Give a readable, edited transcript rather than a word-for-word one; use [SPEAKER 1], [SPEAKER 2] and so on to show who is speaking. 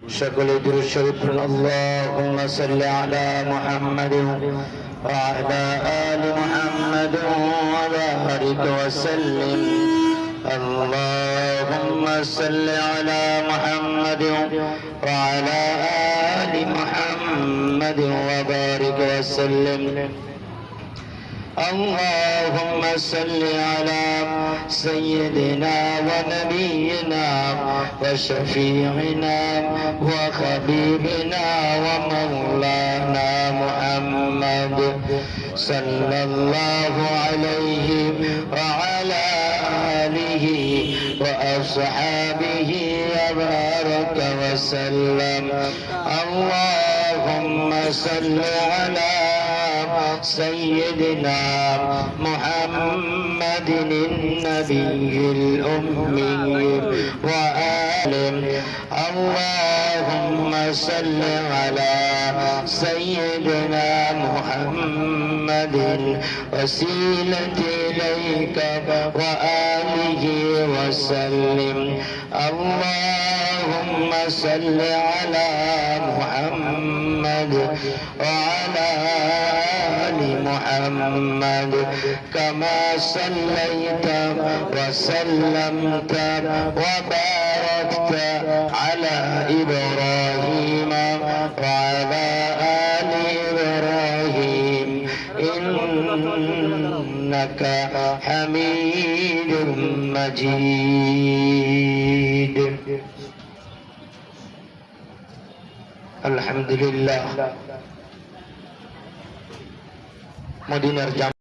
[SPEAKER 1] সকলে দুরূদ শরীফ পড়ুন। আল্লাহুম্মা সাল্লি আলা মুহাম্মাদিন ওয়া আলা আলি মুহাম্মাদিন ওয়া বারিক ওয়া সাল্লিম। আল্লাহুম্মা সাল্লি আলা মুহাম্মাদিন ওয়া আলা আলি মুহাম্মাদিন ওয়া বারিক ওয়া সাল্লিম। اللهم صل على سيدنا ونبينا وشفيعنا وحبيبنا ومولانا محمد صلى الله عليه وعلى آله وأصحابه وبارك وسلم. اللهم صل على سيدنا محمد النبي الأمي وآله. اللهم صل على سيدنا محمد وسيلة إليك وآله وسلم. اللهم صل على محمد وعلى محمد كما صليت وسلمت وباركت على إبراهيم وعلى آل إبراهيم إنك حميد مجيد. الحمد لله. মদিনার